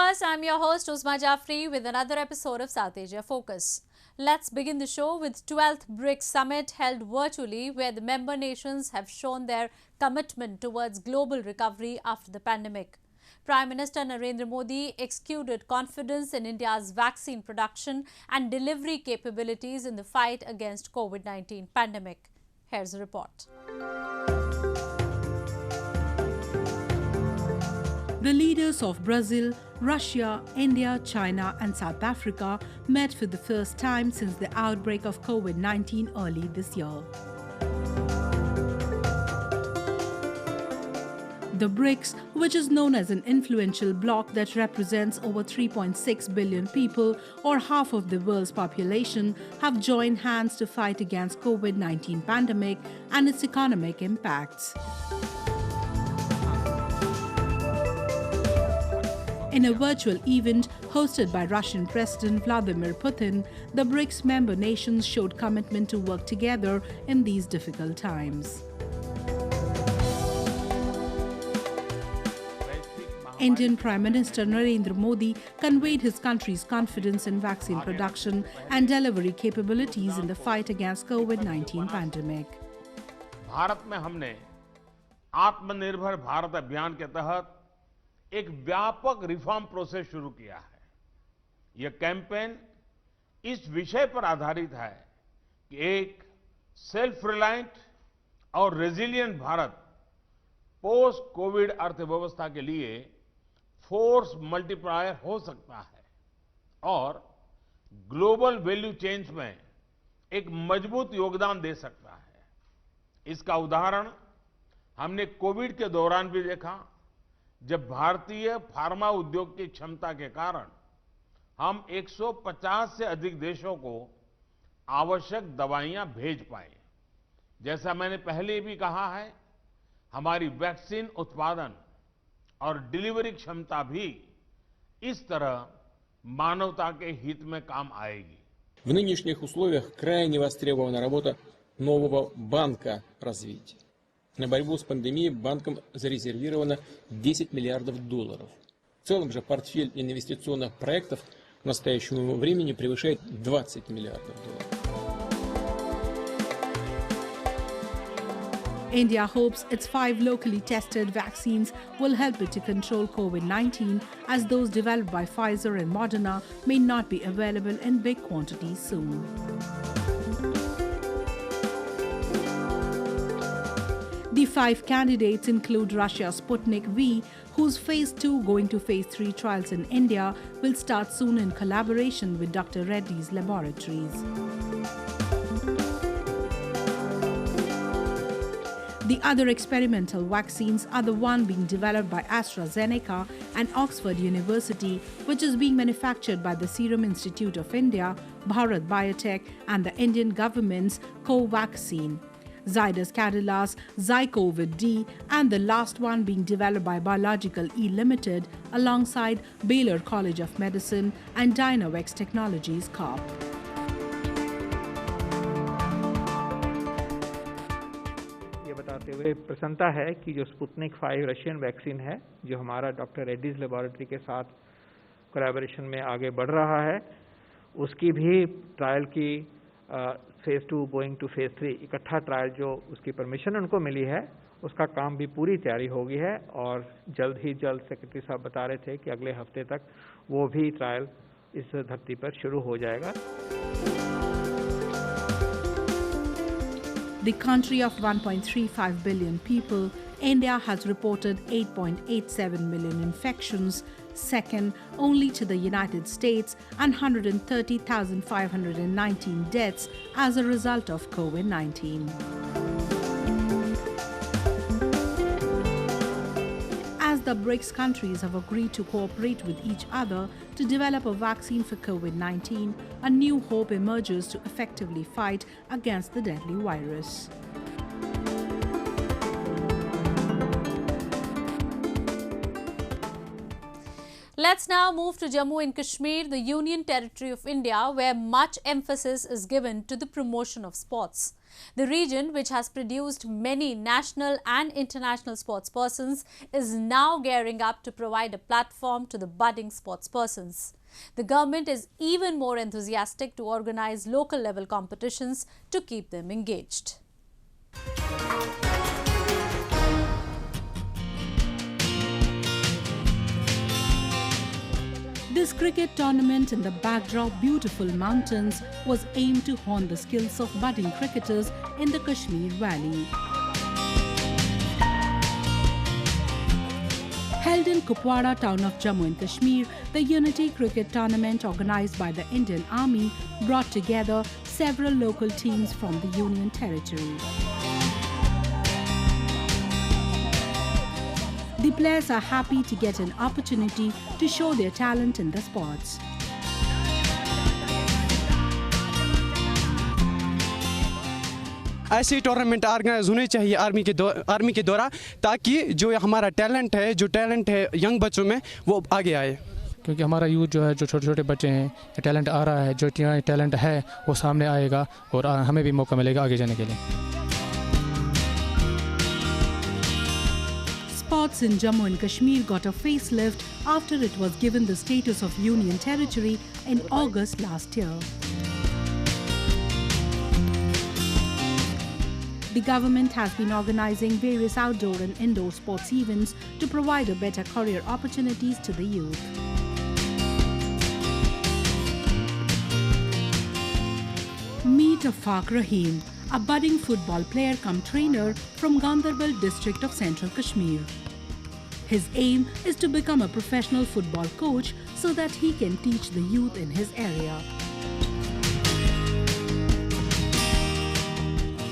viewers, I'm your host Uzma Jafri with another episode of South Asia Focus. Let's begin the show with 12th BRICS Summit held virtually, where the member nations have shown their commitment towards global recovery after the pandemic. Prime Minister Narendra Modi exuded confidence in India's vaccine production and delivery capabilities in the fight against COVID-19 pandemic. Here's a report. The leaders of Brazil, Russia, India, China and South Africa met for the first time since the outbreak of COVID-19 early this year. The BRICS, which is known as an influential bloc that represents over 3.6 billion people or half of the world's population, have joined hands to fight against COVID-19 pandemic and its economic impacts. In a virtual event hosted by Russian President Vladimir Putin, the BRICS member nations showed commitment to work together in these difficult times. Indian Prime Minister Narendra Modi conveyed his country's confidence in vaccine production and delivery capabilities in the fight against COVID-19 pandemic. Bharat में हमने आत्मनिर्भर भारत अभियान के तहत एक व्यापक reform process शुरू किया है। यह कैंपेन इस विषय पर आधारित है कि एक सेल्फ रिलायंट और रेजिलिएंट भारत पोस्ट कोविड अर्थव्यवस्था के लिए फोर्स मल्टीप्लायर हो सकता है और ग्लोबल वैल्यू चेन्स में एक मजबूत योगदान दे सकता है। इसका उदाहरण हमने कोविड के दौरान भी देखा, जब भारतीय फार्मा उद्योग की क्षमता के कारण हम 150 से अधिक देशों को आवश्यक दवाइयां भेज पाए। जैसा मैंने पहले भी कहा है, हमारी वैक्सीन उत्पादन और डिलीवरी क्षमता भी इस तरह मानवता के हित में काम आएगी। В нынешних условиях крайне востребована работа нового банка развития. На борьбу с пандемией банком зарезервировано $10 миллиардов. В целом же портфель инвестиционных проектов к настоящему времени превышает $20 миллиардов. India hopes its 5 locally tested vaccines will help it to control COVID-19, as those developed by Pfizer and Moderna may not be available in big quantities soon. The 5 candidates include Russia's Sputnik V, whose Phase 2 going to Phase 3 trials in India will start soon in collaboration with Dr. Reddy's laboratories. The other experimental vaccines are the one being developed by AstraZeneca and Oxford University, which is being manufactured by the Serum Institute of India, Bharat Biotech and the Indian government's Covaxin. Zydus Cadilla's Zycovid-D, and the last one being developed by Biological E Limited alongside Baylor College of Medicine and Dynavax Technologies Corp. ये बताते हुए प्रसन्नता है कि जो Sputnik 5 Russian vaccine है, जो हमारा डॉक्टर रेड्डीज लेबोरेटरी के साथ कोलैबोरेशन में आगे बढ़ रहा है, उसकी भी ट्रायल की फेज 2 गोइंग टू फेज 3 इकट्ठा ट्रायल जो उसकी परमिशन उनको मिली है, उसका काम भी पूरी तैयारी हो गई है और जल्द ही जल्द सेक्रेटरी साहब बता रहे थे कि अगले हफ्ते तक वो भी ट्रायल इस धरती पर शुरू हो जाएगा। The country of 1.35 billion people, India has reported 8.87 million infections, second only to the United States, and 130,519 deaths as a result of COVID-19. As the BRICS countries have agreed to cooperate with each other to develop a vaccine for COVID-19, a new hope emerges to effectively fight against the deadly virus. Let's now move to Jammu and Kashmir, the Union Territory of India, where much emphasis is given to the promotion of sports. The region, which has produced many national and international sportspersons, is now gearing up to provide a platform to the budding sportspersons. The government is even more enthusiastic to organize local level competitions to keep them engaged. This cricket tournament in the backdrop beautiful mountains was aimed to hone the skills of budding cricketers in the Kashmir Valley. Held in Kupwara town of Jammu and Kashmir, the Unity Cricket Tournament organized by the Indian Army brought together several local teams from the Union Territory. The players are happy to get an opportunity to show their talent in the sports. ऐसे tournament organise होने चाहिए army के द्वारा, ताकि जो हमारा talent है young बच्चों में वो आगे आए। क्योंकि हमारा यूथ जो है, जो छोटे छोटे बच्चे हैं, ये टैलेंट आ रहा है, जो टैलेंट है वो सामने आएगा और हमें भी मौका मिलेगा आगे जाने के लिए। Sports in Jammu and Kashmir got a facelift after it was given the status of Union Territory in August last year. The government has been organizing various outdoor and indoor sports events to provide a better career opportunities to the youth. Meet Afaq Rahim, a budding football player cum trainer from Gandarbal district of Central Kashmir. His aim is to become a professional football coach so that he can teach the youth in his area.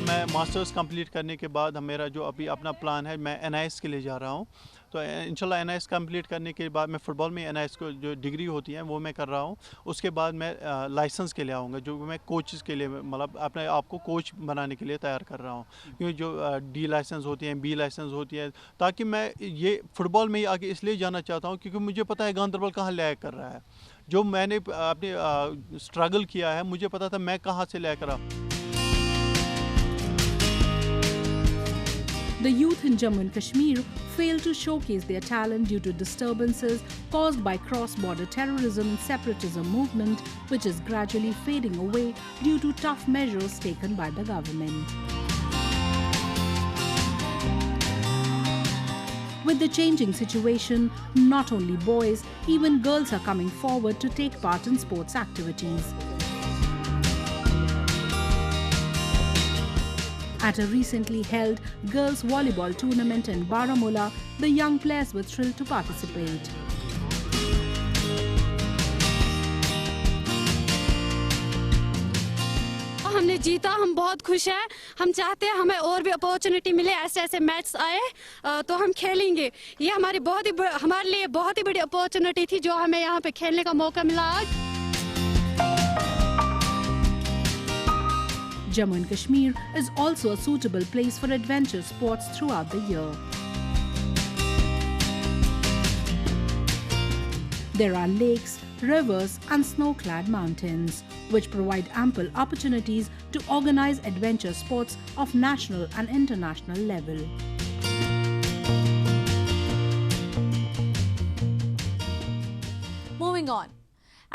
मैं masters complete करने के बाद मेरा जो अभी अपना plan है, मैं NIS के लिए जा रहा हूँ। तो इंशाल्लाह NIS कंप्लीट करने के बाद मैं फ़ुटबॉल में NIS को जो डिग्री होती है वो मैं कर रहा हूँ। उसके बाद मैं लाइसेंस के लिए आऊँगा, जो मैं कोचेस के लिए, मतलब अपने आप को कोच बनाने के लिए तैयार कर रहा हूँ। क्योंकि जो D लाइसेंस होती है, B लाइसेंस होती है, ताकि मैं ये फ़ुटबॉल में ही आगे इसलिए जाना चाहता हूँ क्योंकि मुझे पता है गांधरबल कहाँ लैग कर रहा है। जो मैंने अपने स्ट्रगल किया है, मुझे पता था मैं कहाँ से लैग करा। The youth in Jammu and Kashmir failed to showcase their talent due to disturbances caused by cross-border terrorism and separatism movement, which is gradually fading away due to tough measures taken by the government. With the changing situation, not only boys, even girls are coming forward to take part in sports activities. At a recently held girls volleyball tournament in Baramulla, the young players were thrilled to participate. हमने जीता, हम बहुत खुश हैं। हम चाहते हैं हमें और भी अपॉर्चुनिटी मिले, ऐसे ऐसे मैच आए तो हम खेलेंगे। ये हमारे लिए बहुत ही बड़ी अपॉर्चुनिटी थी जो हमें यहाँ पे खेलने का मौका मिला आज। Jammu and Kashmir is also a suitable place for adventure sports throughout the year. There are lakes, rivers and snow-clad mountains, which provide ample opportunities to organize adventure sports of national and international level. Moving on.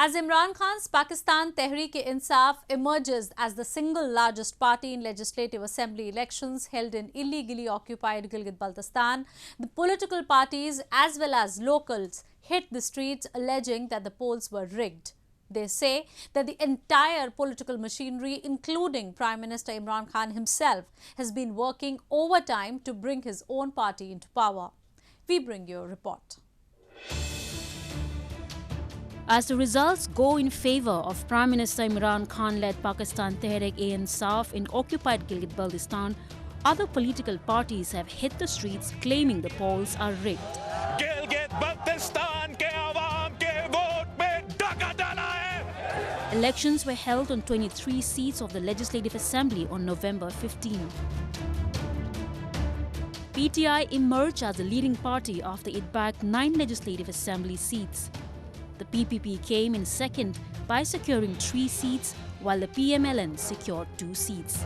As Imran Khan's Pakistan Tehreek-e-Insaf emerges as the single largest party in legislative assembly elections held in illegally occupied Gilgit-Baltistan, the political parties as well as locals hit the streets alleging that the polls were rigged. They say that the entire political machinery, including Prime Minister Imran Khan himself, has been working overtime to bring his own party into power. We bring you a report. As the results go in favor of Prime Minister Imran Khan-led Pakistan Tehreek-e-Insaf in occupied Gilgit-Baltistan, other political parties have hit the streets claiming the polls are rigged. Gilgit-Baltistan ke awam ke vote mein dhaka dala hai. Elections were held on 23 seats of the Legislative Assembly on November 15. PTI emerged as the leading party after it bagged 9 Legislative Assembly seats. The PPP came in second by securing 3 seats, while the PMLN secured 2 seats.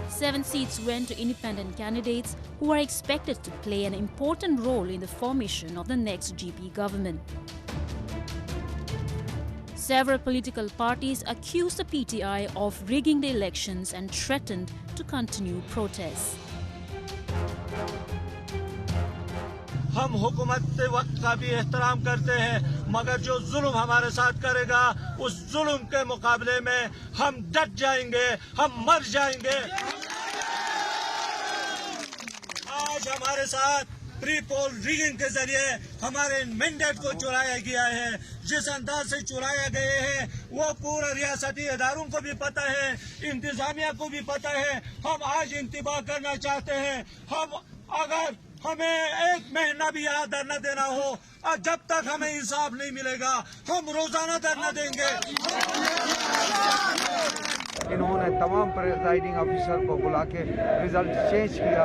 7 seats went to independent candidates who are expected to play an important role in the formation of the next GP government. Several political parties accused the PTI of rigging the elections and threatened to continue protests. हम हुकूमत के वक्त का भी एहतराम करते हैं, मगर जो जुल्म हमारे साथ करेगा उस जुल्म के मुकाबले में हम डट जाएंगे, हम मर जाएंगे। आज हमारे साथ प्री पोल रिगिंग के जरिए हमारे मैंडेट को चुराया गया है। जिस अंदाज से चुराया गए हैं वो पूरा रियासती इदारों को भी पता है, इंतजामिया को भी पता है। हम आज इंतबा करना चाहते हैं, हम अगर हमें 1 महीना भी यहाँ धरना देना हो और जब तक हमें इंसाफ नहीं मिलेगा हम रोजाना धरना देंगे। इन्होंने तमाम प्रिजाइडिंग ऑफिसर को बुला के रिजल्ट चेंज किया,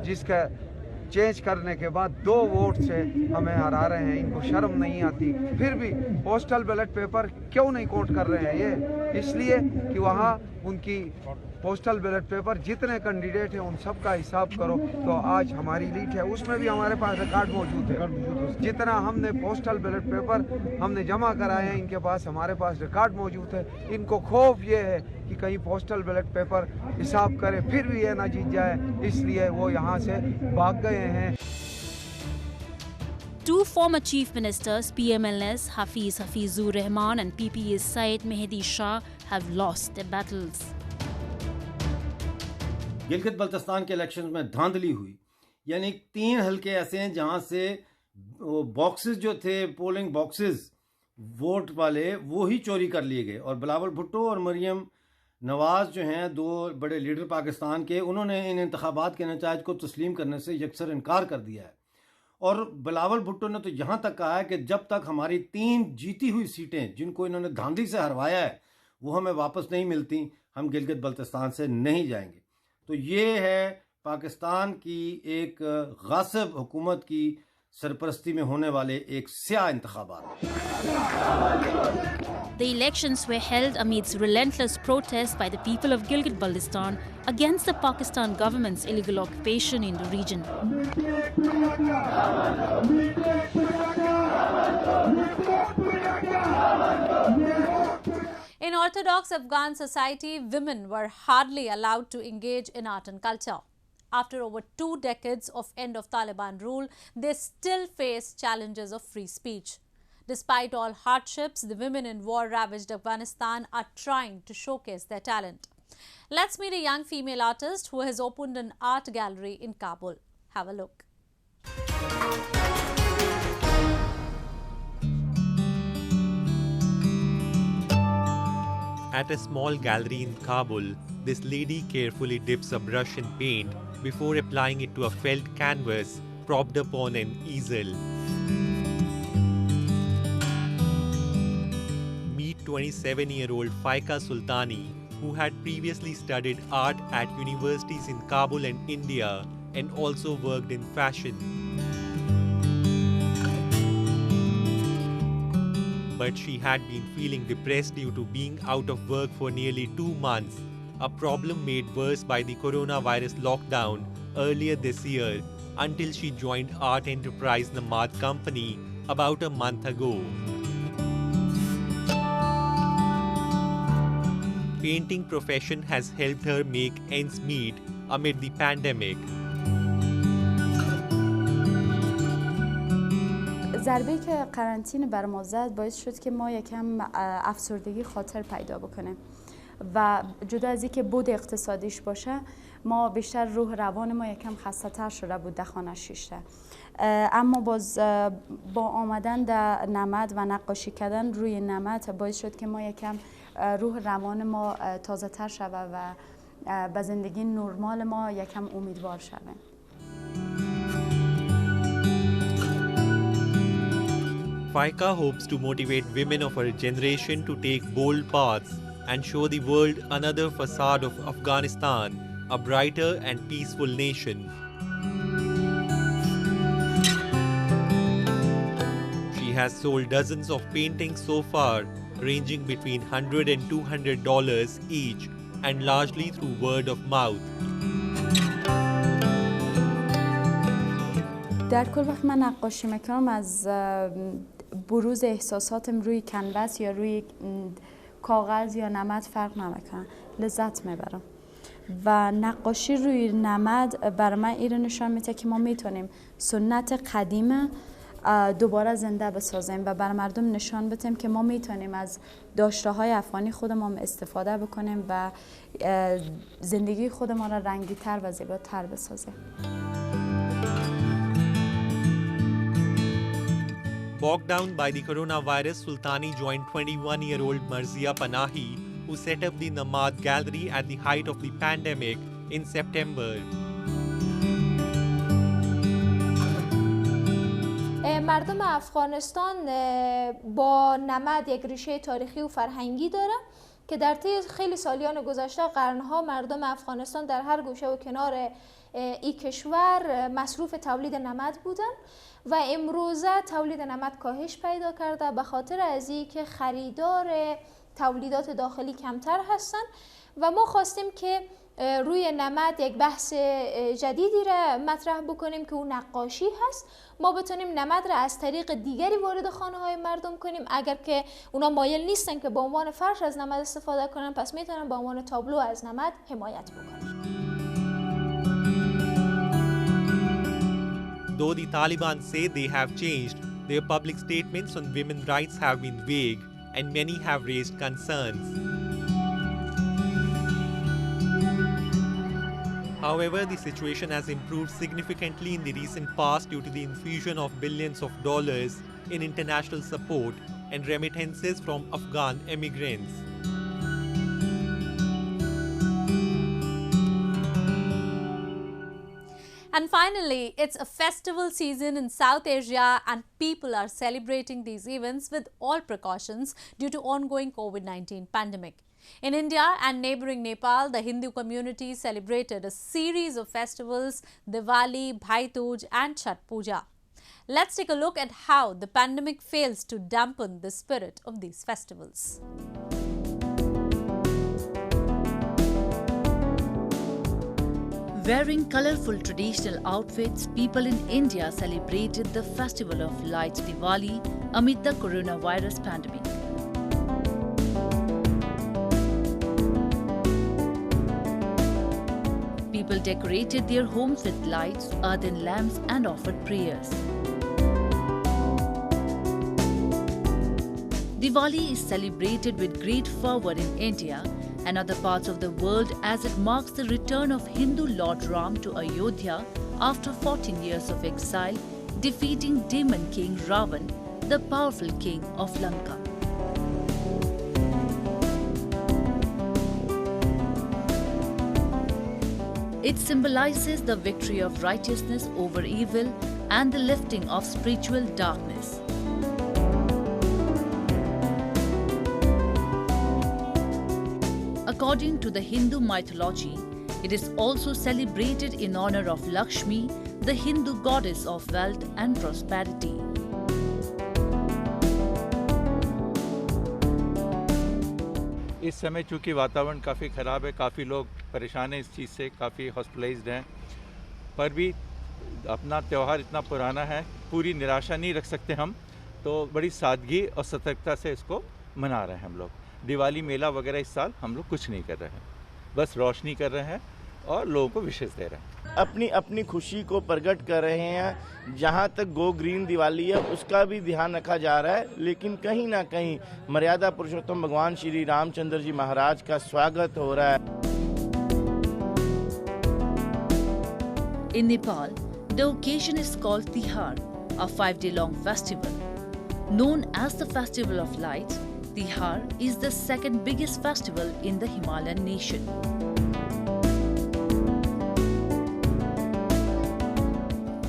जिसका चेंज करने के बाद 2 वोट से हमें हरा रहे हैं। इनको शर्म नहीं आती। फिर भी पोस्टल बैलेट पेपर क्यों नहीं काउंट कर रहे हैं? ये इसलिए कि वहाँ उनकी पोस्टल बैलेट पेपर जितने कैंडिडेट हैं उन सब का हिसाब करो तो आज हमारी लीड है, उसमें भी हमारे पास रिकॉर्ड मौजूद है। जितना हमने पोस्टल बैलेट पेपर हमने जमा कराए हैं इनके पास, हमारे पास रिकॉर्ड मौजूद है। इनको खौफ ये है कि कहीं पोस्टल बैलेट पेपर हिसाब करे फिर भी ये ना जीत जाए, इसलिए वो यहाँ से भाग गए हैं। 2 former chief ministers, PMLN's Hafiz Hafizur Rahman and PPA's Syed Mehdi Shah, have lost their battles. Gilgit Baltistan के इलेक्शंस में धांधली हुई, यानी 3 हलके ऐसे हैं जहां से बॉक्सेस जो थे, पोलिंग बॉक्सेस वोट वाले, वो ही चोरी कर लिए गए। और बिलावल भुट्टो और मरियम नवाज जो हैं 2 बड़े लीडर पाकिस्तान के, उन्होंने इन इंतखाबात के नताइज को तस्लीम करने से यकसर इनकार कर दिया है। और बिलावल भुट्टो ने तो यहाँ तक कहा है कि जब तक हमारी 3 जीती हुई सीटें जिनको इन्होंने धांधली से हरवाया है वो हमें वापस नहीं मिलती, हम गिलगित बल्तिस्तान से नहीं जाएंगे। तो ये है पाकिस्तान की एक गासिब हुकूमत की सरपरस्ती में होने वाले एक स्याह इंतखाबात। The elections were held amidst relentless protests by the people of Gilgit-Baltistan against the Pakistan government's illegal occupation in the region. In Orthodox Afghan society, women were hardly allowed to engage in art and culture. After over 2 decades of end of Taliban rule, they still face challenges of free speech. Despite all hardships, the women in war-ravaged Afghanistan are trying to showcase their talent. Let's meet a young female artist who has opened an art gallery in Kabul. Have a look. At a small gallery in Kabul, this lady carefully dips a brush in paint before applying it to a felt canvas propped upon an easel. Meet 27-year-old Faika Sultani, who had previously studied art at universities in Kabul and India and also worked in fashion. But she had been feeling depressed due to being out of work for nearly 2 months, a problem made worse by the coronavirus lockdown earlier this year, until she joined art enterprise Namad Company about a month ago. Painting profession has helped her make ends meet amid the pandemic. ضربه‌ای که قرنطینه بر ما زد باعث شد که ما یکم افسردگی خاطر پیدا بکنه و جدا از اینکه بود اقتصادیش باشه ما بیشتر روح روان ما یکم خسته‌تر شده بود در خانه شیشته. اما باز با آمدن در نمد و نقاشی کردن روی نمد باعث شد که ما یکم روح روان ما تازه تر شود و به زندگی نرمال ما یکم امیدوار شویم. Faika hopes to motivate women of her generation to take bold paths and show the world another facade of Afghanistan, a brighter and peaceful nation. has sold dozens of paintings so far, ranging between $100 and $200 each, and largely through word of mouth. در کل وقت من نقاشی میکنم از بروز احساساتم روی کنواس یا روی کاغذ یا نمد فرق نمیکنه، لذت میبرم و نقاشی روی نمد برای من این نشان میده که ما میتونیم سنت قدیم دوباره زنده بسازیم و بر مردم نشان بدیم که ما میتونیم از داشته‌های افغانی خودمون استفاده بکنیم و زندگی خودمان را رنگی‌تر و زیباتر بسازیم. Bogged down by the coronavirus, Sultani joined 21-year-old Marzia Panahi, who set up the Namad Gallery at the height of the pandemic in September. مردم افغانستان با نمد یک ریشه تاریخی و فرهنگی داره که در طی خیلی سالیان گذشته قرنها مردم افغانستان در هر گوشه و کنار این کشور مصروف تولید نمد بودن و امروزه تولید نمد کاهش پیدا کرده به خاطر از اینکه خریدار تولیدات داخلی کمتر هستن و ما خواستیم که روی نمد یک بحث جدیدی را مطرح بکنیم که اون نقاشی هست. ما بتونیم نمد را از طریق دیگری وارد خانه های مردم کنیم. اگر که اونا مایل نیستن که به عنوان فرش از نمد استفاده کنن، پس میتونن به عنوان تابلو از نمد حمایت بکنن. Though the Taliban say they have changed, their public statements on women's rights have been vague and many have raised concerns. However, the situation has improved significantly in the recent past due to the infusion of billions of dollars in international support and remittances from Afghan immigrants. And finally, it's a festival season in South Asia and people are celebrating these events with all precautions due to ongoing COVID-19 pandemic. In India and neighboring Nepal, the Hindu community celebrated a series of festivals, Diwali, Bhai Dooj and Chhath Puja. Let's take a look at how the pandemic fails to dampen the spirit of these festivals. Wearing colourful traditional outfits, people in India celebrated the Festival of Lights Diwali amid the coronavirus pandemic. People decorated their homes with lights, earthen lamps and offered prayers. Diwali is celebrated with great fervour in India and other parts of the world as it marks the return of Hindu Lord Ram to Ayodhya after 14 years of exile, defeating demon king Ravan, the powerful king of Lanka. It symbolizes the victory of righteousness over evil and the lifting of spiritual darkness. According to the Hindu mythology, it is also celebrated in honor of Lakshmi, the Hindu goddess of wealth and prosperity. इस समय चूँकि वातावरण काफ़ी ख़राब है, काफ़ी लोग परेशान हैं इस चीज़ से, काफ़ी हॉस्पिटलाइज्ड हैं, पर भी अपना त्यौहार इतना पुराना है, पूरी निराशा नहीं रख सकते हम, तो बड़ी सादगी और सतर्कता से इसको मना रहे हैं हम लोग। दिवाली मेला वगैरह इस साल हम लोग कुछ नहीं कर रहे हैं, बस रोशनी कर रहे हैं और लोगों को विशेष दे रहे हैं। अपनी अपनी खुशी को प्रकट कर रहे हैं। जहां तक गो ग्रीन दिवाली है उसका भी ध्यान रखा जा रहा है, लेकिन कहीं ना कहीं मर्यादा पुरुषोत्तम भगवान श्री रामचंद्र जी महाराज का स्वागत हो रहा है। In Nepal, the occasion is called Tihar, a 5-day-long festival. Known as the Festival of Lights, Tihar is the second biggest festival in the Himalayan nation.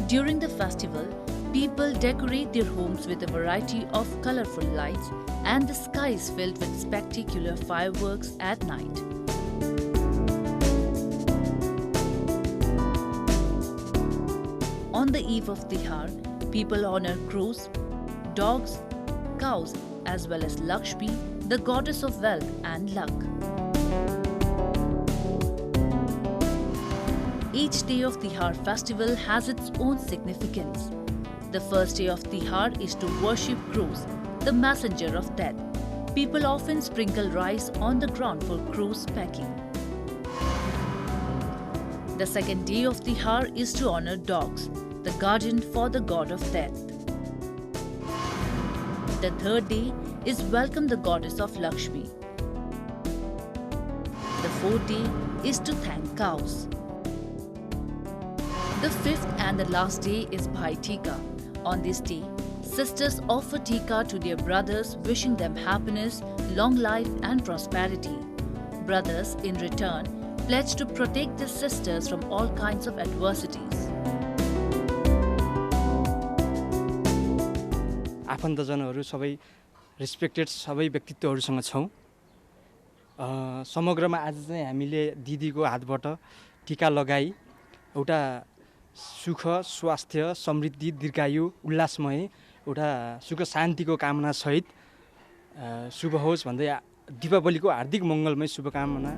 During the festival, people decorate their homes with a variety of colorful lights and the sky is filled with spectacular fireworks at night. On the eve of Tihar, people honor crows, dogs, cows, as well as Lakshmi, the goddess of wealth and luck. Each day of Tihar festival has its own significance. The first day of Tihar is to worship crows, the messenger of death. People often sprinkle rice on the ground for crows pecking. The second day of Tihar is to honor dogs, the guardian for the god of death. The third day is welcome the goddess of Lakshmi. The fourth day is to thank cows. The fifth and the last day is Bhai Tika. On this day, sisters offer Tika to their brothers, wishing them happiness, long life and prosperity. Brothers, in return, pledge to protect their sisters from all kinds of adversities. आफन्तजनहरू सबै respected सबै व्यक्तित्वहरूसँग छौं। समग्रमा आज चाहिँ हामीले दिदीको हातबाट टीका लगाई एउटा सुख, स्वास्थ्य, समृद्धि, दीर्घायु, उल्लासमय एउटा सुख शान्तिको कामना सहित शुभ होस् भन्दै दीपावलीको हार्दिक मङ्गलमय शुभकामना।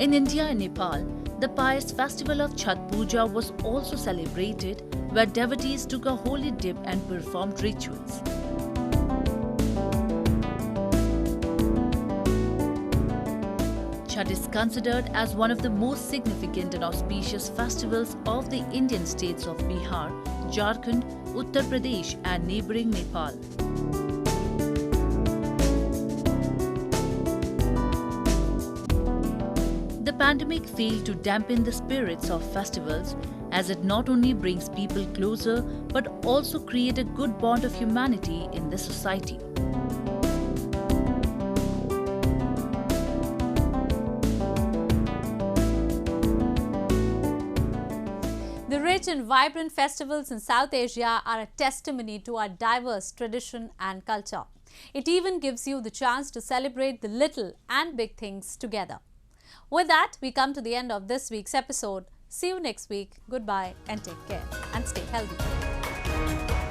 In India and Nepal, the pious festival of Chhat Puja was also celebrated, where devotees took a holy dip and performed rituals. Chhat is considered as one of the most significant and auspicious festivals of the Indian states of Bihar, Jharkhand, Uttar Pradesh and neighbouring Nepal. The pandemic failed to dampen the spirits of festivals, as it not only brings people closer but also create a good bond of humanity in the society. The rich and vibrant festivals in South Asia are a testimony to our diverse tradition and culture. It even gives you the chance to celebrate the little and big things together. With that, we come to the end of this week's episode. See you next week. Goodbye and take care and stay healthy.